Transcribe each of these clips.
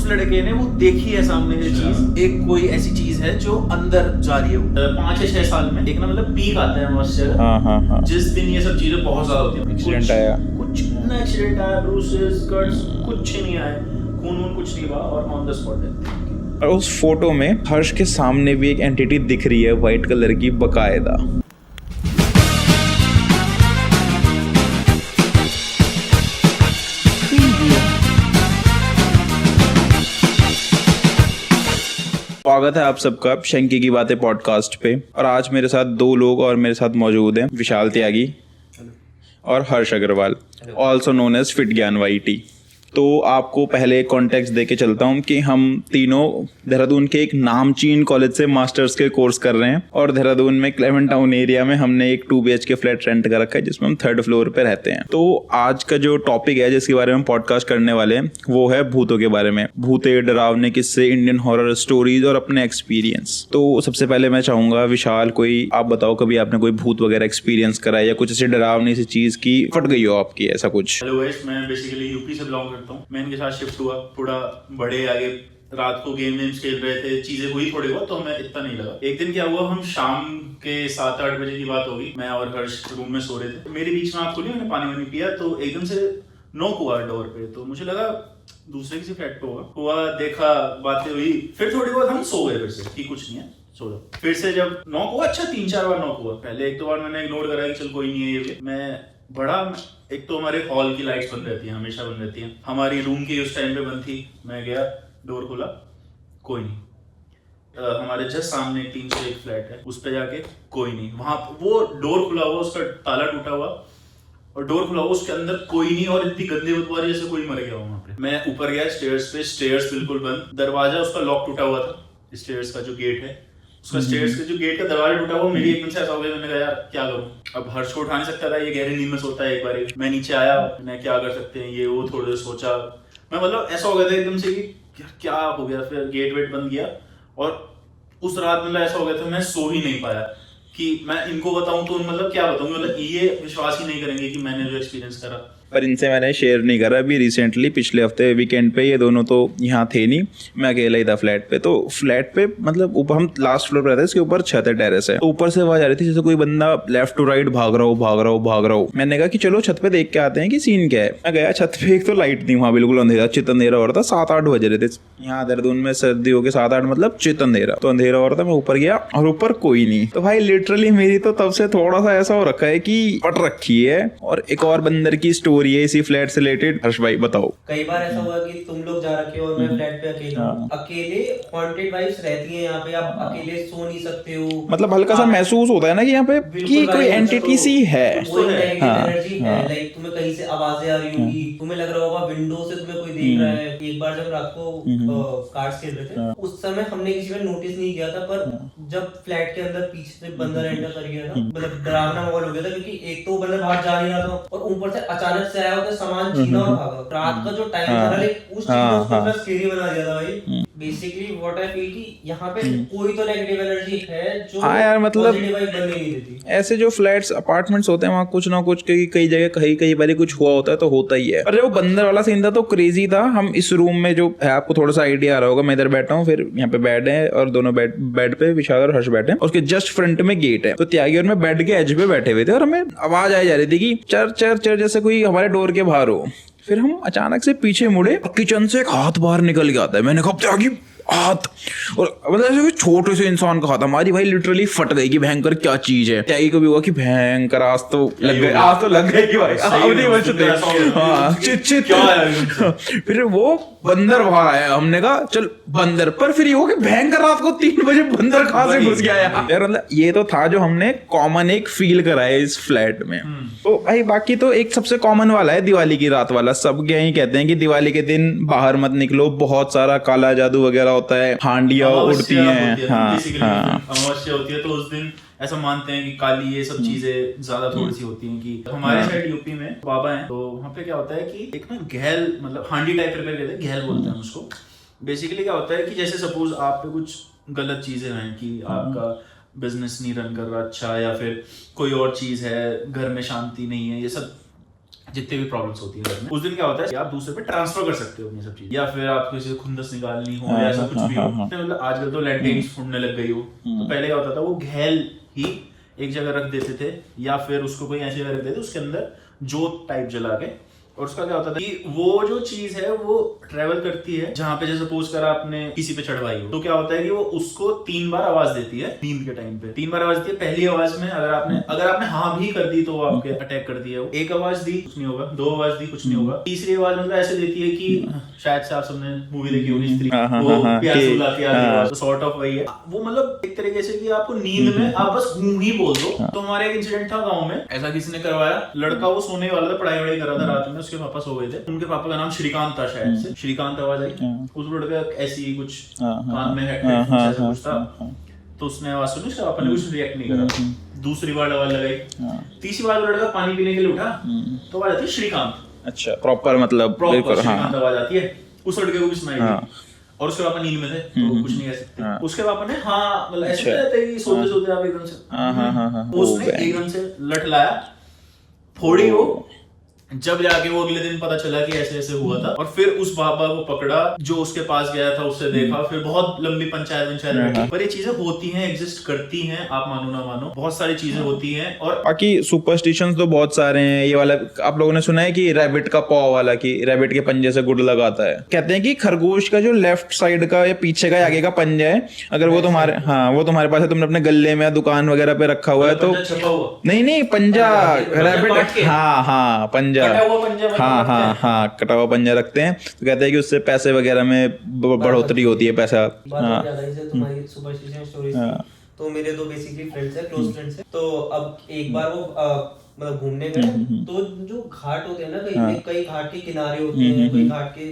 उस लड़के ने वो देखी है सामने से चीज, एक कोई ऐसी चीज है जो अंदर जा रही है 5 या 6 साल में, एक ना मतलब पीक आता है मॉइस्चर। हाँ। जिस दिन ये सब चीजें बहुत ज्यादा होती है, एक्सीडेंट आया, कुछ ना एक्सीडेंट आया, ब्रूसेस, कट्स, कुछ नहीं आए, खून कुछ नहीं हुआ और ऑन द स्पॉट डेथ। और उस फोटो में हर्ष के सामने भी एक एंटिटी दिख रही है व्हाइट कलर की बकायदा। स्वागत है आप सबका शंकी की बातें पॉडकास्ट पे। और आज मेरे साथ दो लोग और मेरे साथ मौजूद हैं, विशाल त्यागी और Harsh Agarwal, also known as Fit Gyan YT. तो आपको पहले कॉन्टेक्स्ट दे के चलता हूँ कि हम तीनों देहरादून के एक नामचीन कॉलेज से मास्टर्स के कोर्स कर रहे हैं और देहरादून में क्लेमेंट टाउन एरिया में हमने एक 2 BHK फ्लैट रेंट कर रखा है जिसमें हम 3rd फ्लोर पे रहते हैं। तो आज का जो टॉपिक है जिसके बारे में पॉडकास्ट करने वाले हैं वो है भूतों के बारे में, भूते, डरावने किस्से, इंडियन हॉरर स्टोरीज और अपने एक्सपीरियंस। तो सबसे पहले मैं चाहूंगा विशाल, कोई आप बताओ, कभी आपने कोई भूत वगैरह एक्सपीरियंस करा है या कुछ ऐसी डरावनी सी चीज की फट गई हो आपकी, ऐसा कुछ? हेलो गाइस, मैं बेसिकली यूपी से बिलोंग करता हूँ। मैं इनके साथ शिफ्ट हुआ, थोड़ा बड़े आगे रात को गेम खेल रहे थे, चीजें हुई थोड़ी बहुत, तो हमें इतना नहीं लगा। एक दिन क्या हुआ, हम शाम के 7-8 बजे की बात होगी, मैं और हर्ष रूम में सो रहे थे। मेरे बीच में आँख खुली, मैंने पानी वानी पिया तो एकदम से नॉक हुआ डोर पे, तो मुझे लगा दूसरे किसी फ्लैट पे हुआ, देखा, बातें हुई, फिर थोड़ी बहुत हम सो गए फिर से कि कुछ नहीं है, सो जाओ। फिर से जब नॉक हुआ, अच्छा 3-4 बार नॉक हुआ। पहले 1-2 बार मैंने इग्नोर करा कि चल कोई नहीं है ये। मैं बड़ा, एक तो हमारे हॉल की लाइट्स बंद रहती हैं, हमेशा बंद रहती हैं, हमारी रूम की उस टाइम पे बंद थी। मैं गया, डोर खोला, कोई नहीं। हमारे जस्ट सामने 301 फ्लैट है, उस पे जाके कोई नहीं। वहां वो डोर खुला हुआ, उसका ताला टूटा हुआ और डोर खुला हुआ, उसके अंदर कोई नहीं और इतनी गंदी बदबू आ रही जैसे कोई मर गया वहां पे। मैं ऊपर गया स्टेयर्स पे, स्टेयर्स बिल्कुल बंद, दरवाजा उसका लॉक टूटा हुआ था, स्टेयर्स का जो गेट है उसका, स्टेयर्स के जो गेट का दरवाजा टूटा हुआ। मेरी एकदम से ऐसा हो गया, मैंने कहा यार क्या करूं। अब हर्ष को उठा नहीं सकता था, ये गहरी नींद में सोता है। एक बार मैं नीचे आया, मैं क्या कर सकते हैं ये वो, थोड़ी देर सोचा, मैं मतलब ऐसा हो गया था एकदम से कि क्या हो गया। फिर गेट वेट बंद किया और उस रात मतलब ऐसा हो गया था, मैं सो ही नहीं पाया कि मैं इनको बताऊं तो मतलब क्या बताऊंगा, मतलब ये विश्वास ही नहीं करेंगे कि मैंने जो एक्सपीरियंस करा। पर इनसे मैंने शेयर नहीं करा। अभी रिसेंटली पिछले हफ्ते वीकेंड पे ये दोनों तो यहाँ थे नहीं, मैं अकेला ही था फ्लैट पे। तो फ्लैट पे मतलब ऊपर हम लास्ट फ्लोर पे रहते हैं, इसके ऊपर छत है, टेरेस है। तो ऊपर से आवाज आ रही थी जैसे कोई बंदा लेफ्ट टू राइट भाग रहा हो। मैंने कहा कि चलो छत पे देख के आते हैं कि सीन क्या है। मैं गया छत पे, एक तो लाइट नहीं, वहाँ बिल्कुल अंधेरा, चित अंधेरा हो रहा था। 7-8 बज रहे थे। यहाँ देहरादून में सर्दी हो गई, 7-8 मतलब चित अंधेरा, तो अंधेरा हो रहा था। मैं ऊपर गया और ऊपर कोई नहीं। तो भाई लिटरली मेरी तो तब से थोड़ा सा ऐसा हो रखा है कि पट रखी है। और एक और बंदर की स्टोरी है इसी फ्लैट से रिलेटेड। हर्ष भाई बताओ। कई बार ऐसा हुआ कि तुम लोग जा रखे हो और मैं फ्लैट पे अकेला हूँ। अकेले हॉन्टेड वाइब्स रहती हैं यहाँ पे, आप अकेले सो नहीं सकते हो। मतलब हल्का सा महसूस होता है ना कि यहाँ पे कि कोई एंटिटी सी है, एनर्जी है, लाइक तुम्हें कहीं से आवाजें आ रही होगी, तुम्हें लग रहा होगा विंडो से तुम्हें कोई देख रहा है। एक बार जब रात को कार्ड्स खेल रहे थे, उस समय हमने किसी पे नोटिस नहीं किया था, पर जब फ्लैट के अंदर पीछे से बंदर एंटर कर गया था, मतलब डरावना माहौल हो गया था, क्योंकि एक तो बंदर बाहर जा नहीं रहा था और ऊपर से अचानक से आया होता सामान छीना और भागा। रात का जो टाइम था, लाइक उस चीज को स्केरी बना दिया था भाई। बेसिकली व्हाट आई फील कि यहाँ पे कोई तो नेगेटिव एनर्जी है जो यार मतलब पॉजिटिव वाइब बनने नहीं देती। ऐसे जो फ्लैट्स अपार्टमेंट्स होते हैं वहाँ कुछ ना कुछ कई जगह कई बार कुछ हुआ होता है, तो होता ही है। और जो बंदर वाला सीन था तो क्रेजी था। हम इस रूम में जो है, आपको थोड़ा सा आइडिया आ रहा होगा, मैं इधर बैठा हूँ, फिर यहाँ पे बेड है और दोनों बेड पे विशाल और हर्ष बैठे हैं। उसके जस्ट फ्रंट में गेट है। तो त्यागी और मैं बेड के एज पे बैठे हुए थे और हमें आवाज आई जा रही थी कि चर चर चर, जैसे कोई हमारे डोर के बाहर हो। फिर हम अचानक से पीछे मुड़े, किचन से एक हाथ बाहर निकल के आता है। मैंने कहा त्यागी हाथ, और मतलब ऐसे छोटे से इंसान का हाथ। हमारी भाई लिटरली फट गई कि भयंकर क्या चीज है। त्यागी को भी हुआ कि भयंकर आज तो लग गए कि भाई फिर वो बंदर बाहर आया। हमने कहा चल बंदर, पर फिर ये हो कि भयंकर रात को 3 बजे बंदर कहां से घुस गया यार। मतलब ये तो था जो हमने कॉमन एक फील कराया इस फ्लैट में। तो भाई बाकी तो एक सबसे कॉमन वाला है दिवाली की रात वाला। सब यही कहते हैं कि दिवाली के दिन बाहर मत निकलो, बहुत सारा काला जादू वगैरह होता है, हांडियां उड़ती हैं। अमावस्या होती है तो उस दिन ऐसा मानते हैं कि काली ये सब चीजें ज्यादा थोड़ी सी होती हैं। कि हमारे साइड यूपी में बाबा हैं, तो वहाँ पे क्या होता है कि एक ना घेल, मतलब हांडी टाइप प्रिपेयर करते हैं, घेल बोलते हैं उसको। बेसिकली क्या होता है कि जैसे सपोज आप पे कुछ गलत चीजें हैं कि आपका बिजनेस नहीं रन कर रहा अच्छा, या फिर कोई और चीज है, घर में शांति नहीं है, ये सब जितने भी प्रॉब्लम्स होती है घर में, उस दिन क्या होता है कि आप दूसरे पे ट्रांसफर कर सकते हो अपनी सब चीज, या फिर आप किसी से खुंदस निकालनी हो या ऐसा कुछ भी हो। मतलब आजकल तो लैंटेन्स फूटने लग गई हो, तो पहले क्या होता था, वो घेल ही एक जगह रख देते थे या फिर उसको कोई ऐसी जगह रख देते, उसके अंदर जोत टाइप जला के, और उसका क्या होता था कि वो जो चीज है वो ट्रेवल करती है जहां पे, जैसे सपोज कर आपने किसी पे चढ़वाई हो, तो क्या होता है कि वो उसको 3 बार आवाज देती है नींद के टाइम पे। 3 बार आवाज देती है। पहली आवाज में अगर आपने हाँ भी कर दी तो वो आपके अटैक करती है। एक आवाज दी कुछ नहीं होगा, 2 आवाज दी कुछ नहीं होगा, तीसरी आवाज मतलब ऐसे देती है कि शायद से आप सबने मूवी देखी होगी स्त्री, वो प्यास बुलाती है, सॉर्ट ऑफ वही है वो। मतलब एक तरीके से कि आपको नींद में आप बस हूं ही बोल दो। तो हमारे एक इंसिडेंट था गाँव में, ऐसा किसी ने करवाया। लड़का वो सोने वाला था, पढ़ाई वढ़ाई कर रहा था रात में, उसके पापा सो गए थे। उनके पापा का नाम श्रीकांत था शायद से, श्रीकांत आवाज आई, उस लड़के ऐसी कुछ कान में हेडफोन ऐसा कुछ था, तो उसने आवाज सुनी, उसके पापा ने कुछ रिएक्ट नहीं करा। दूसरी बार आवाज लगाई, तीसरी बार लड़का पानी पीने के लिए उठा तो आवाज आती है श्रीकांत। अच्छा, प्रॉपर मतलब प्रॉपर श्रीकांत आवाज आती है। उस लड़के को भी सुनाई दी, और उसके पापा नींद में थे तो कुछ नहीं कह सकते। उसके पापा ने हाँ मतलब ऐसे रहते कि सोते सोते आप एकदम से, उसने एकदम से लट लाया, फोड़ी वो। जब जाके वो अगले दिन पता चला कि ऐसे ऐसे हुआ था, और फिर उस बाबा को पकड़ा जो उसके पास गया था, उससे देखा, फिर बहुत लंबी पंचायत बैठी। पर ये चीजें होती हैं, एग्जिस्ट करती हैं, आप मानो ना मानो, बहुत सारी चीजें होती हैं। और बाकी सुपरस्टिशंस तो बहुत सारे हैं। ये वाला आप लोगों ने सुना है कि रैबिट का पॉ वाला, कि रैबिट के पंजे से गुड लगाता है। कहते हैं कि खरगोश का जो लेफ्ट साइड का या पीछे का आगे का पंजा है, अगर वो तुम्हारे वो तुम्हारे पास है, तुमने अपने गले में या दुकान वगैरह पे रखा हुआ है, तो नहीं पंजा रैबिट, हाँ पंजा, कटा हुआ पंजा रखते हैं, तो कहते हैं कि उससे पैसे वगैरह में बढ़ोतरी होती है, पैसा। तुम्हारी सुपरस्टिशन स्टोरी तो मेरे 2 बेसिकली फ्रेंड्स हैं, क्लोज फ्रेंड्स हैं। तो अब एक बार वो मतलब घूमने गए, तो जो घाट होते हैं ना, कई घाट के किनारे होते हैं, कई घाट के,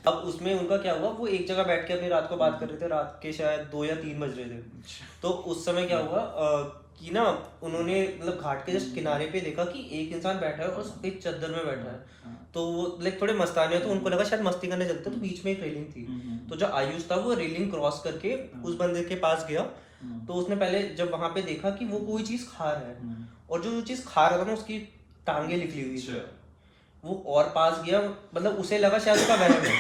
अब उसमें उनका क्या हुआ, वो एक जगह बैठ के अपनी रात को बात कर रहे थे, रात के शायद 2 या 3 बज रहे थे। तो उस समय क्या हुआ कि ना, उन्होंने मतलब घाट के जस्ट किनारे पे देखा कि एक इंसान बैठा है और सफेद चादर में बैठा है। तो वो लाइक थोड़े मस्ताने, तो उनको लगा शायद मस्ती करने चलते, तो बीच में एक रेलिंग थी। तो जो आयुष था वो रेलिंग क्रॉस करके उस बंदे के पास गया। तो उसने पहले जब वहां पे देखा कि वो कोई चीज खा रहा है, और जो चीज खा रहा था ना, उसकी टांगे निकली हुई थी। वो और पास गया, मतलब उसे लगा शायद उसका वहम है।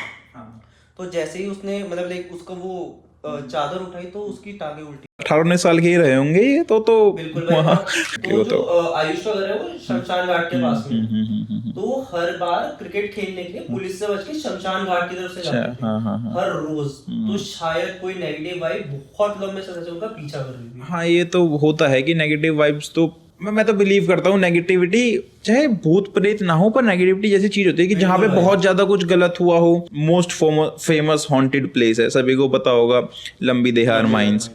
तो जैसे ही उसने मतलब लाइक उसको वो चादर उठाई, तो उसकी टांगे उल्टी। 18-19 साल के ही रहे होंगे ये तो बिल्कुल। तो जो आयुष का घर है वो शमशान घाट के पास में, तो वो हर बार क्रिकेट खेलने के लिए पुलिस से बच के शमशान घाट की तरफ से जाते थे हर रोज। तो शायद कोई नेगेटिव वाइब बहुत लंबे समय से उनका पीछा कर रही थी। हाँ, ये तो होता है कि नेगेटिव वाइब्स तो मैं तो बिलीव करता हूँ। नेगेटिविटी चाहे भूत प्रेत ना हो, पर नेगेटिविटी जैसी चीज होती है कि जहाँ पे बहुत ज्यादा कुछ गलत हुआ हो। मोस्ट फेमस हॉन्टेड प्लेस है, सभी को पता होगा, लंबी देहार माइंस।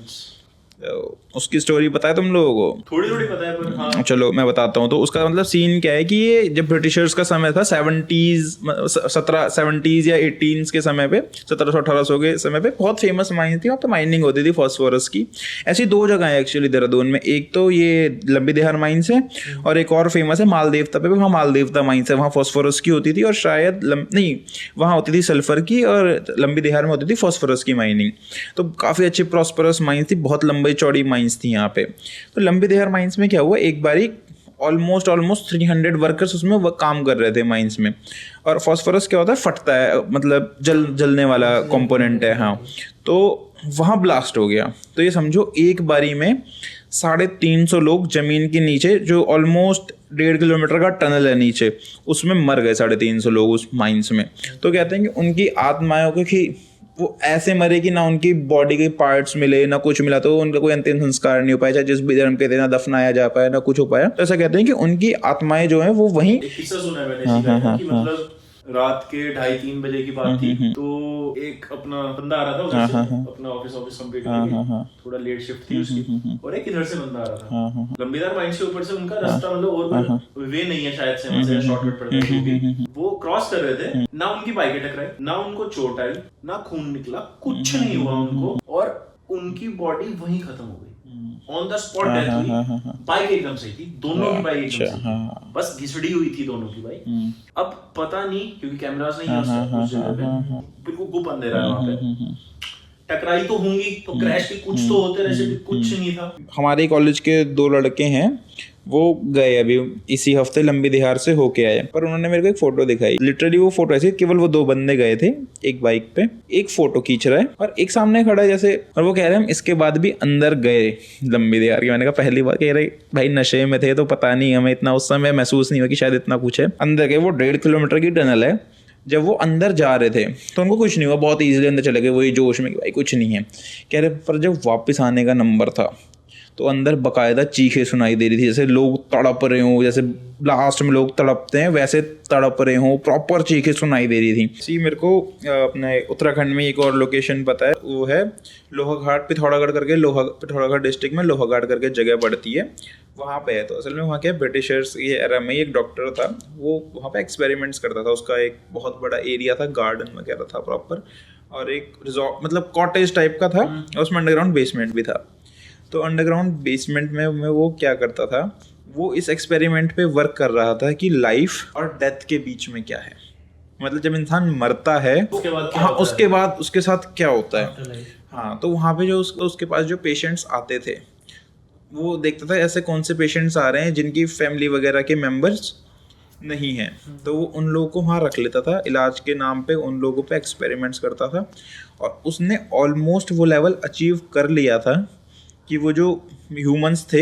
उसकी स्टोरी पता है तुम लोगों को? थोड़ी थोड़ी पता है, पर हाँ। चलो मैं बताता हूँ। तो उसका मतलब सीन क्या है कि ये जब ब्रिटिशर्स का समय था, 1770s या 18s के समय पे, 1700-1800 के समय पे बहुत फेमस माइंस थी। वहाँ पे माइनिंग होती थी फास्फोरस की। ऐसी 2 जगह है एक्चुअली देहरादून में, एक तो ये लंबी देहार माइंस है, और एक और फेमस है मालदेवता पे। वहाँ मालदेवता माइंस है, वहाँ फास्फोरस की होती थी, और शायद नहीं, वहाँ होती थी सल्फर की, और लंबी देहार में होती थी फास्फोरस की माइनिंग। तो काफ़ी अच्छी प्रॉस्परस माइंस थी, बहुत लंबी चौड़ी माइंस थी यहाँ पे। तो लंबी देहार माइंस में क्या हुआ, एक बारी ऑलमोस्ट 300 वर्कर्स उसमें काम कर रहे थे माइंस में। और फास्फोरस क्या होता है, फटता है, मतलब जलने वाला कंपोनेंट है। हाँ, तो वहाँ ब्लास्ट हो गया। तो ये समझो एक बारी में 350 लोग जमीन के नीचे, जो ऑलमोस्ट 1.5 किलोमीटर का टनल है नीचे, उसमें मर गए 350 लोग उस माइंस में। तो कहते हैं कि उनकी आत्माओं को कि वो ऐसे मरे कि ना उनकी बॉडी के पार्ट्स मिले ना कुछ मिला, तो उनका कोई अंतिम संस्कार नहीं हो पाया, चाहे जिस भी धर्म के थे, ना दफनाया जा पाया ना कुछ हो पाया। तो ऐसा कहते हैं कि उनकी आत्माएं जो है वो वहीं। एक किस्सा सुना है मैंने कि मतलब रात के 2:30-3 बजे की बात थी। तो एक अपना बंदा आ रहा था उधर से, अपना ऑफिस कंप्लीट करके, थोड़ा लेट शिफ्ट थी उसकी, और एक इधर से बंदा आ रहा था लंबीदार माइंस के ऊपर से। उनका रास्ता मतलब और वे नहीं है शायद से, वहां से शॉर्टकट पड़ता है। वो क्रॉस कर रहे थे, ना उनकी बाइकें टकराई, ना उनको चोट आई, ना खून निकला, कुछ नहीं हुआ उनको, और उनकी बॉडी वहीं खत्म हो गई, ऑन द स्पॉट डेथ हुई। बाइक एकदम सही थी, दोनों की बाइक एकदम सही, बस घिसड़ी हुई थी दोनों की बाइक। अब पता नहीं, क्योंकि कैमरास नहीं है उस जगह पे, बिल्कुल गुप अंधेरा है वहां पे। टकराई तो होंगी, तो क्रैश के कुछ तो होते रहे, कुछ नहीं था। हमारे कॉलेज के 2 लड़के हैं वो गए अभी इसी हफ्ते लंबी दिहार से होके आए, पर उन्होंने मेरे को एक फोटो दिखाई। लिटरली वो फोटो ऐसी, केवल वो 2 बंदे गए थे एक बाइक पे, एक फोटो खींच रहा है और एक सामने खड़ा है जैसे, और वो कह रहे हैं हम इसके बाद भी अंदर गए लंबी दिहार की। मैंने कहा पहली बार, कह रहे भाई नशे में थे तो पता नहीं, हमें इतना उस समय महसूस नहीं हुआ कि शायद इतना कुछ है। अंदर गए, वो 1.5 किलोमीटर की टनल है। जब वो अंदर जा रहे थे तो उनको कुछ नहीं हुआ, बहुत ईजिली अंदर चले गए, वही जोश में कि भाई कुछ नहीं है कह रहे। पर जब वापस आने का नंबर था तो अंदर बकायदा चीखें सुनाई दे रही थी, जैसे लोग तड़प रहे हों, जैसे लास्ट में लोग तड़पते हैं वैसे तड़प रहे हों, प्रॉपर चीखें सुनाई दे रही थी। इसी मेरे को अपने उत्तराखंड में एक और लोकेशन पता है, वो है लोहाघाट, पिथौरागढ़ करके, पिथौरागढ़ डिस्ट्रिक्ट में लोहाघाट करके जगह पड़ती है, वहाँ पे है। तो असल में वहाँ क्या, ब्रिटिशर्स ये एरा में एक डॉक्टर था, वो वहाँ पे एक्सपेरिमेंट्स करता था। उसका एक बहुत बड़ा एरिया था, गार्डन वगैरह था प्रॉपर, और एक रिजॉर्ट मतलब कॉटेज टाइप का था, और उसमें अंडरग्राउंड बेसमेंट भी था। तो अंडरग्राउंड बेसमेंट में वो क्या करता था, वो इस एक्सपेरिमेंट पे वर्क कर रहा था कि लाइफ और डेथ के बीच में क्या है, मतलब जब इंसान मरता है उसके बाद क्या हाँ होता उसके बाद उसके साथ क्या होता है। Afterlife. हाँ, तो वहाँ पे जो उसके पास जो पेशेंट्स आते थे, वो देखता था ऐसे कौन से पेशेंट्स आ रहे हैं जिनकी फैमिली वगैरह के मेंबर्स नहीं हैं, तो वो उन लोगों को वहाँ रख लेता था इलाज के नाम पे, उन लोगों पे एक्सपेरिमेंट्स करता था। और उसने ऑलमोस्ट वो लेवल अचीव कर लिया था कि वो जो ह्यूमंस थे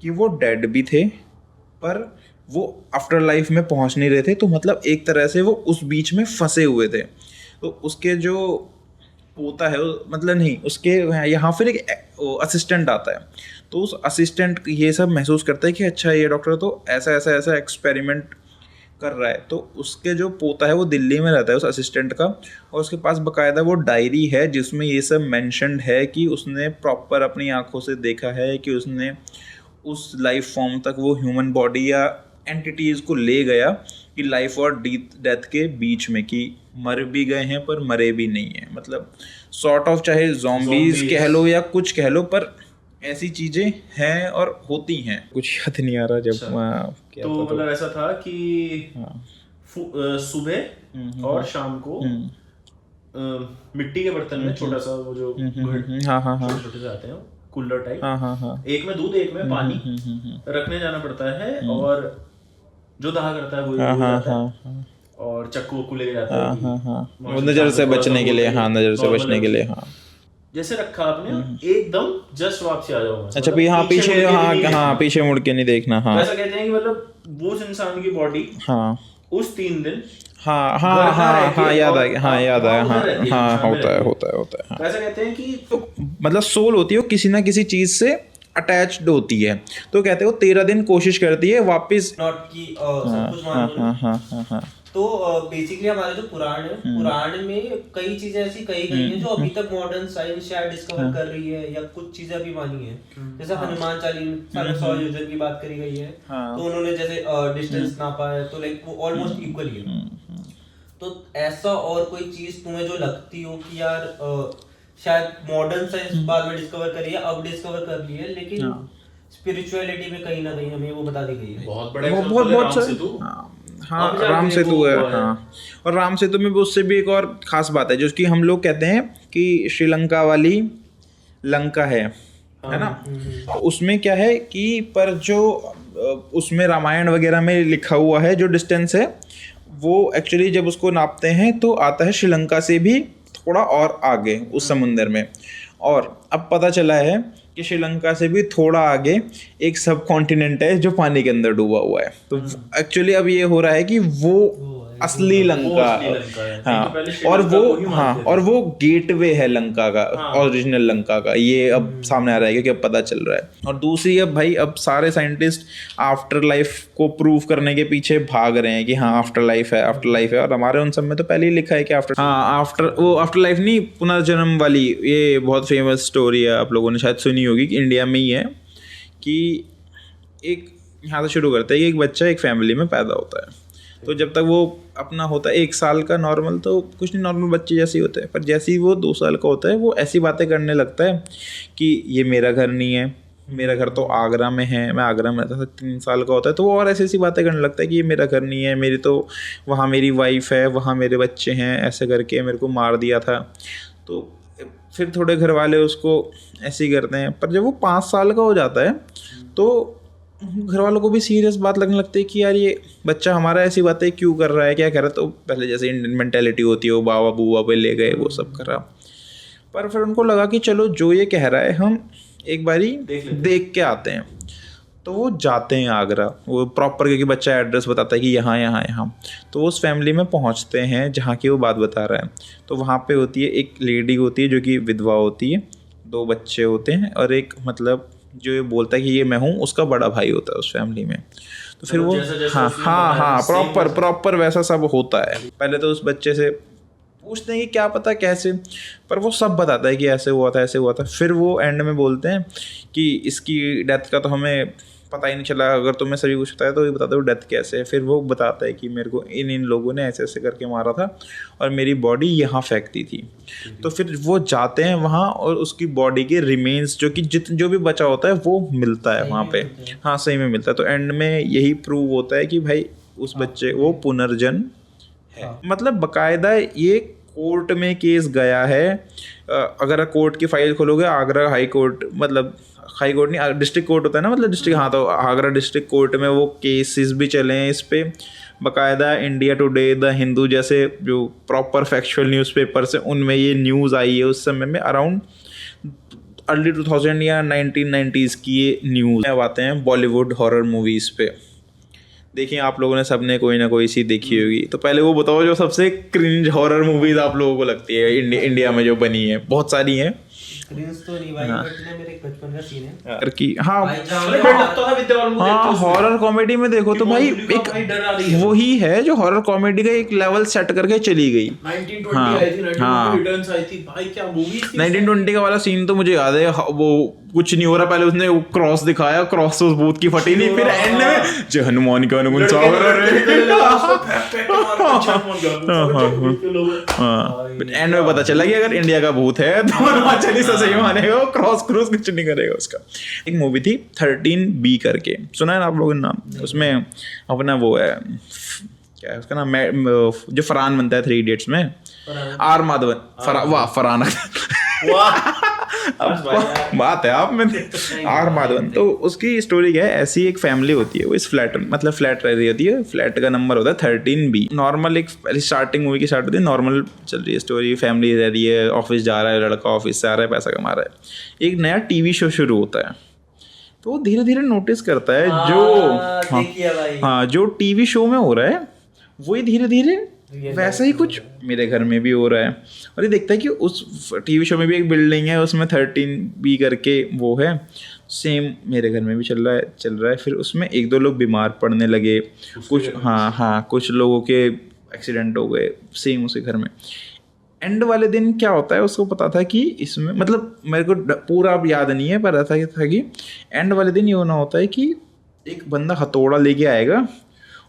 कि वो डेड भी थे, पर वो आफ्टर लाइफ में पहुंच नहीं रहे थे। तो मतलब एक तरह से वो उस बीच में फंसे हुए थे। तो उसके जो पोता है, मतलब नहीं, उसके यहाँ फिर एक असिस्टेंट आता है, तो उस असिस्टेंट ये सब महसूस करता है कि अच्छा ये डॉक्टर तो ऐसा ऐसा ऐसा एक्सपेरिमेंट कर रहा है। तो उसके जो पोता है वो दिल्ली में रहता है उस असिस्टेंट का, और उसके पास बकायदा वो डायरी है जिसमें ये सब मेंशन्ड है कि उसने प्रॉपर अपनी आंखों से देखा है कि उसने उस लाइफ फॉर्म तक वो ह्यूमन बॉडी या एंटिटीज़ को ले गया कि लाइफ और डेथ के बीच में, कि मर भी गए हैं पर मरे भी नहीं हैं, मतलब सॉर्ट ऑफ, चाहे ज़ॉम्बीज़ कह लो या कुछ कह लो, पर ऐसी चीज़ें हैं और होती हैं। कुछ याद नहीं आ रहा जब क्या तो था, मतलब ऐसा था कि सुबह और शाम को मिट्टी के बर्तन में छोटा सा वो जो छोटे छोटे से आते हैं कूलर टाइप, एक में दूध एक में पानी रखने जाना पड़ता है, और जो दाह करता है वही जाता है, और चक्कू वक्कू लेके जाता है वो नज़र से बचने के लिए, हाँ नज़र से बचने के लिए, हाँ जैसे रखा आपने एकदम जस्ट वापसी आ जाओ। अच्छा पीछे मुड़ के नहीं देखना। हाँ, ऐसा कहते हैं कि मतलब वो इंसान की बॉडी उस 3 दिन याद आया होता है। ऐसा कहते हैं कि तो मतलब सोल होती है वो किसी ना किसी चीज से अटैच्ड होती है, तो कहते हैं वो 13 दिन कोशिश करती है वापस नॉट की सब कुछ मान। तो बेसिकली हमारे जो पुराण है, पुराण में कई चीजें ऐसी कही गई हैं जो अभी तक मॉडर्न साइंस शायद डिस्कवर कर रही है, या कुछ चीजें अभी मानी है। जैसे हनुमान चालीसा 100 योजन की बात करी गई है, तो उन्होंने जैसे डिस्टेंस नापा है, तो लाइक वो ऑलमोस्ट इक्वल ही है। तो ऐसा और कोई चीज तुम्हें जो लगती हो कि यार शायद मॉडर्न साइंस बाद में डिस्कवर करी है, अब डिस्कवर कर ली है, लेकिन स्पिरिचुअलिटी में कहीं ना कहीं हमें वो बता दी गई है। बहुत राम सेतु है। हाँ, और राम सेतु में भी उससे भी एक और खास बात है, जो कि हम लोग कहते हैं कि श्रीलंका वाली लंका है ना। तो उसमें क्या है कि पर जो उसमें रामायण वगैरह में लिखा हुआ है जो डिस्टेंस है, वो एक्चुअली जब उसको नापते हैं तो आता है श्रीलंका से भी थोड़ा और आगे उस समुंदर में। और अब पता चला है कि श्रीलंका से भी थोड़ा आगे एक सब कॉन्टिनेंट है जो पानी के अंदर डूबा हुआ है। तो एक्चुअली अब ये हो रहा है कि वो असली लंका, और वो गेटवे है लंका का, ओरिजिनल लंका का। ये अब सामने आ रहा है क्योंकि अब पता चल रहा है। और दूसरी अब भाई अब सारे साइंटिस्ट आफ्टर लाइफ को प्रूव करने के पीछे भाग रहे हैं कि हाँ आफ्टर लाइफ है। और हमारे उन सब में तो पहले ही लिखा है कि आफ्टर लाइफ नहीं, पुनर्जन्म वाली ये बहुत फेमस स्टोरी है, आप लोगों ने शायद सुनी होगी, कि इंडिया में ही है। कि एक यहाँ से शुरू करते हैं कि एक बच्चा एक फैमिली में पैदा होता है, तो जब तक वो अपना होता है 1 साल का नॉर्मल, तो कुछ नहीं, नॉर्मल बच्चे जैसे ही होते हैं। पर जैसे ही वो 2 साल का होता है, वो ऐसी बातें करने लगता है कि ये मेरा घर नहीं है, मेरा घर तो आगरा में है, मैं आगरा में रहता था। 3 साल का होता है तो वो और ऐसी बातें करने लगता है कि ये मेरा घर नहीं है, मेरी तो वहाँ मेरी वाइफ है, वहाँ मेरे बच्चे हैं, ऐसे करके मेरे को मार दिया था। तो फिर थोड़े घर वाले उसको ऐसे ही करते हैं। पर जब वो 5 साल का हो जाता है तो घर वालों को भी सीरियस बात लगने लगती है कि यार ये बच्चा हमारा ऐसी बातें क्यों कर रहा है, क्या कर रहा है। तो पहले जैसे इंडियन मेंटेलिटी होती है, वो बाबा बुआ पे ले गए, वो सब कर रहा। पर फिर उनको लगा कि चलो जो ये कह रहा है हम एक बारी देख के आते हैं। तो वो जाते हैं आगरा, वो प्रॉपर, क्योंकि बच्चा एड्रेस बताता है कि यहाँ यहाँ यहाँ। तो उस फैमिली में पहुँचते हैं जहाँ की वो बात बता रहा है। तो वहाँ पे होती है एक लेडी होती है जो कि विधवा होती है, 2 बच्चे होते हैं, और एक मतलब जो ये बोलता है कि ये मैं हूँ, उसका बड़ा भाई होता है उस फैमिली में। तो फिर वो हाँ प्रॉपर वैसा सब होता है। पहले तो उस बच्चे से पूछते हैं कि क्या पता कैसे, पर वो सब बताता है कि ऐसे हुआ था ऐसे हुआ था। फिर वो एंड में बोलते हैं कि इसकी डेथ का तो हमें पता ही नहीं चला, अगर तुम्हें सभी कुछ पता है तो ये बता दो डेथ कैसे है। फिर वो बताता है कि मेरे को इन लोगों ने ऐसे ऐसे करके मारा था और मेरी बॉडी यहाँ फेंक दी थी। तो फिर वो जाते हैं वहाँ और उसकी बॉडी के रिमेन्स जो कि जो भी बचा होता है वो मिलता है वहाँ पे। हाँ सही में मिलता है। तो एंड में यही प्रूव होता है कि भाई उस बच्चे वो पुनर्जन्म है। मतलब बकायदा ये कोर्ट में केस गया है। अगर कोर्ट की फाइल खोलोगे, आगरा हाई कोर्ट, मतलब हाई कोर्ट नहीं, डिस्ट्रिक्ट कोर्ट होता है ना, मतलब डिस्ट्रिक्ट, हाँ, तो आगरा डिस्ट्रिक्ट कोर्ट में वो केसेस भी चले हैं इस पे। बकायदा इंडिया टुडे, द हिंदू जैसे जो प्रॉपर फैक्चुअल न्यूज़पेपर्स हैं उनमें ये न्यूज़ आई है उस समय में। अराउंड अर्ली 2000 या 1990s की ये न्यूज़। अब आते हैं बॉलीवुड हॉरर मूवीज़ पे। देखिए आप लोगों ने सबने कोई ना कोई सी देखी होगी। तो पहले वो बताओ जो सबसे क्रिंज हॉरर मूवीज आप लोगों को लगती है इंडिया में जो बनी है। बहुत सारी हैं। क्रिंज तो नहीं भाई, बट ना मेरे एक बचपन का सीन है कि हाँ हॉरर कॉमेडी में देखो तो भाई एक वही है जो हॉरर कॉमेडी का एक लेवल सेट करके चली गई। 1920 का वाला सीन तो मुझे याद है। वो कुछ नहीं हो रहा, पहले उसने क्रॉस दिखाया, क्रॉस उस भूत की फटी नहीं, फिर एंड में जय हनुमान का अनुगुण एंड में पता चला कि अगर इंडिया का भूत है तो हनुमान चालीसा सही मानेगा, क्रॉस क्रूस कुछ नहीं करेगा उसका। एक मूवी थी 13B करके, सुना है ना आप लोगों ने नाम? उसमें अपना वो है, क्या है उसका नाम, जो फरहान बनता है 3 इडियट्स में, आर माधवन। वाह फरहान बात है आप में आर माधवन। तो उसकी स्टोरी क्या है, ऐसी एक फैमिली होती है, वो इस फ्लैट मतलब फ्लैट रह रही होती है, फ्लैट का नंबर होता है 13B। नॉर्मल एक पहले स्टार्टिंग मूवी की स्टार्ट होती है, नॉर्मल चल रही है स्टोरी, फैमिली रह रही है, ऑफिस जा रहा है लड़का, ऑफिस से आ रहा है, पैसा कमा रहा है। एक नया टीवी शो शुरू होता है, तो वो धीरे धीरे नोटिस करता है जो जो टीवी शो में हो रहा है वही धीरे धीरे वैसा ही कुछ मेरे घर में भी हो रहा है। और ये देखता है कि उस टीवी शो में भी एक बिल्डिंग है, उसमें 13B करके वो है, सेम मेरे घर में भी चल रहा है। फिर उसमें 1-2 लोग बीमार पड़ने लगे, कुछ हाँ कुछ लोगों के एक्सीडेंट हो गए सेम उसी घर में। एंड वाले दिन क्या होता है उसको पता था कि इसमें, मतलब मेरे को पूरा अब याद नहीं है, पर ऐसा था कि एंड वाले दिन ये होना होता है कि एक बंदा हथौड़ा लेके आएगा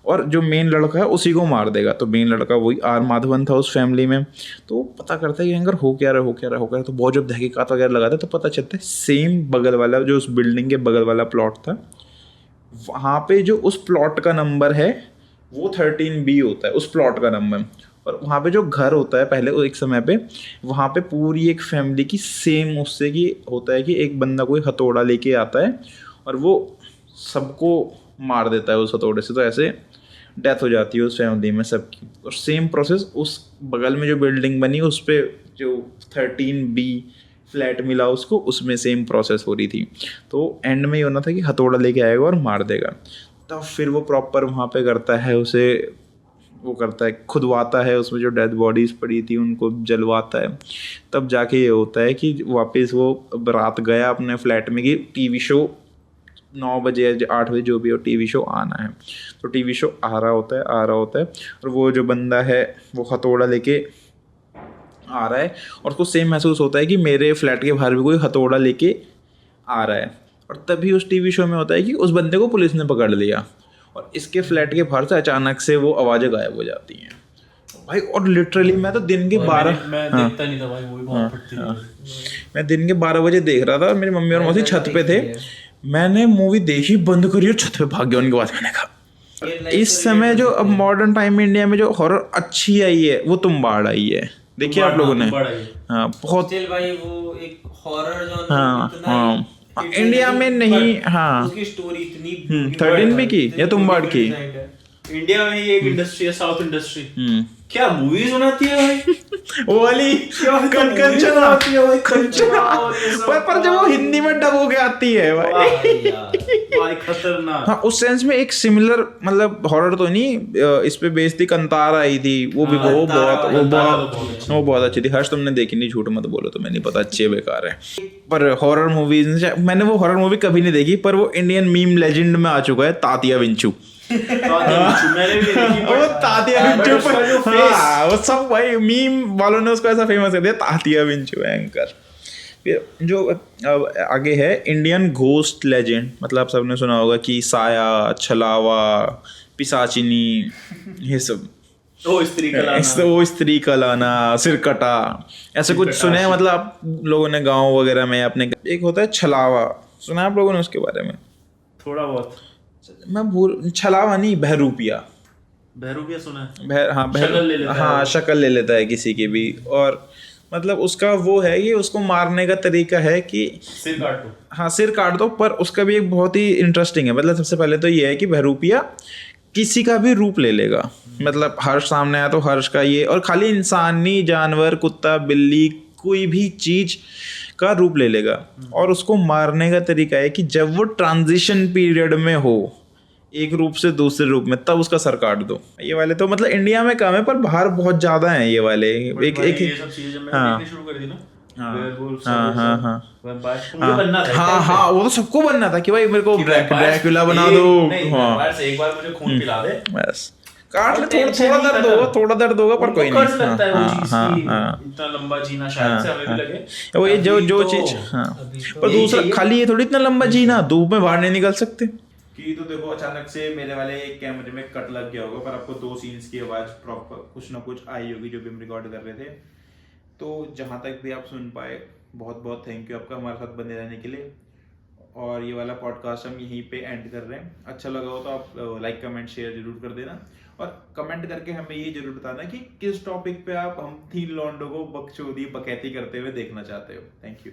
और जो मेन लड़का है उसी को मार देगा। तो मेन लड़का वही आर माधवन था उस फैमिली में। तो पता करता है कि अगर हो क्या रहा। तो बहुत जब तहकीकात वगैरह लगाता है तो पता चलता है सेम बगल वाला, जो उस बिल्डिंग के बगल वाला प्लॉट था, वहाँ पे जो उस प्लॉट का नंबर है वो 13B होता है, उस प्लॉट का नंबर। और वहाँ पे जो घर होता है पहले एक समय पे, वहाँ पे पूरी एक फैमिली की सेम उससे की होता है कि एक बंदा कोई हथौड़ा लेके आता है और वो सबको मार देता है उस हथौड़े से। तो ऐसे डेथ हो जाती है उस फैमिली में सबकी। और सेम प्रोसेस उस बगल में जो बिल्डिंग बनी उस पे जो 13B फ्लैट मिला उसको, उसमें सेम प्रोसेस हो रही थी। तो एंड में ये होना था कि हथौड़ा लेके आएगा और मार देगा। तब फिर वो प्रॉपर वहाँ पे करता है, उसे वो करता है, खुदवाता है, उसमें जो डेड बॉडीज़ पड़ी थी उनको जलवाता है। तब जाके ये होता है कि वापस वो रात गया अपने फ्लैट में कि टीवी शो 9 बजे या 8 बजे जो भी हो टीवी शो आना है। तो टीवी शो आ रहा होता है और वो जो बंदा है वो हथौड़ा लेके आ रहा है और उसको सेम महसूस होता है कि मेरे फ्लैट के बाहर भी कोई हथौड़ा लेके आ रहा है। और तभी उस टीवी शो में होता है कि उस बंदे को पुलिस ने पकड़ लिया और इसके फ्लैट के बाहर से अचानक से वो आवाज़ें गायब हो जाती हैं भाई। और लिटरली मैं तो दिन के 12 मैं दिन के 12 बजे देख रहा था और मेरी मम्मी और मौसी छत पे थे। मैंने मूवी देखी, बंद करी और छत पे भाग गया उनके बाद। मैंने कहा इस समय जो अब मॉडर्न टाइम में इंडिया में जो हॉरर अच्छी आई है वो तुम्बाड़ आई है। देखिए आप लोगों ने, हाँ बहुत भाई वो एक हॉरर इंडिया में नहीं। हाँ उसकी स्टोरी इतनी 13 भी की या तुम्बाड़ की? इंडिया में ही एक इंडस्ट्री है, साउथ इंडस्ट्री, क्या मूवीज बनाती है भाई। वो वाली कंचना आती है भाई, कंचना और ये सब। पर जब वो हिंदी में डब होके आती है भाई, भाई खतरनाक। हाँ उस सेंस में एक सिमिलर, मतलब हॉरर तो नहीं, इस पे बेस्ड थी, कंतारा आई थी, वो भी वो बहुत अच्छी थी। हर्ष तुमने देखी नहीं, झूठ मत बोलो, तुम्हें नहीं पता अच्छी है बेकार है। पर हॉरर मूवीज मैंने वो हॉरर मूवी कभी नहीं देखी, पर वो इंडियन मीम लेजेंड में आ चुका है, तातिया विंचू। मैंने भी देखी, वो तातिया विंचू उसका जो पर हाँ, वो सब भाई मीम वालों ने उसको ऐसा फेमस कर दिया, तातिया विंचू एंकर। फिर जो अब आगे है इंडियन घोस्ट लेजेंड, मतलब आप सबने सुना होगा कि साया, छलावा, पिशाचिनी, ये सब, वो स्त्री का लाना, सिरकटा, ऐसे कुछ सुने हैं, मतलब आप लोगों ने गांव वगैरह में अपने। एक होता है छलावा, सुना है आप लोगों ने उसके बारे में? थोड़ा बहुत। मैं भूल, छलावा नहीं, बहरूपिया। बहरूपिया सुना है। हाँ शक्ल ले लेता है किसी की भी, और मतलब उसका वो है कि उसको मारने का तरीका है कि सिर काट दो। हाँ सिर काट दो, पर उसका भी एक बहुत ही इंटरेस्टिंग है। मतलब सबसे पहले तो ये है कि बहरूपिया किसी का भी रूप ले लेगा, मतलब हर्ष सामने आया तो हर्ष का ये, और खाली इंसानी, जानवर, कुत्ता, बिल्ली, कोई भी चीज का रूप ले लेगा। और उसको मारने का तरीका है कि जब वो ट्रांजिशन पीरियड में हो एक रूप से दूसरे रूप में, तब उसका सर काट दो। ये वाले तो मतलब इंडिया में कम है, पर बाहर बहुत ज्यादा है ये वाले। एक ये सब चीजें जब मैंने देखनी शुरू करी थी ना, हाँ वो तो सबको बनना था कि भाई मेरे को ड्रैकुला बना दो। एक बार मुझे खून पिला दे बस, काट ले, थोड़ा दर्द होगा पर कोई नहीं। लगता है वो चीज कि इतना लंबा जीना शायद से हमें भी लगे, वो ये जो चीज, हाँ पर दूसरा खाली ये थोड़ी इतना लंबा जीना, धूप में बाहर नहीं निकल सकते। कि तो देखो अचानक से मेरे वाले कैमरे में कट लग गया होगा, पर आपको 2 सीन्स की आवाज प्रॉपर कुछ ना कुछ आई होगी जो भी हम रिकॉर्ड कर रहे थे। तो जहाँ तक भी आप सुन पाए, बहुत बहुत थैंक यू आपका हमारे साथ बने रहने के लिए। और ये वाला पॉडकास्ट हम यहीं पे एंड कर रहे हैं। अच्छा लगा हो तो आप लाइक, कमेंट, शेयर जरूर कर देना, और कमेंट करके हमें ये जरूर बताना कि किस टॉपिक पे आप हम 3 लॉन्डो को बकचोदी बकैती करते हुए देखना चाहते हो। Thank you.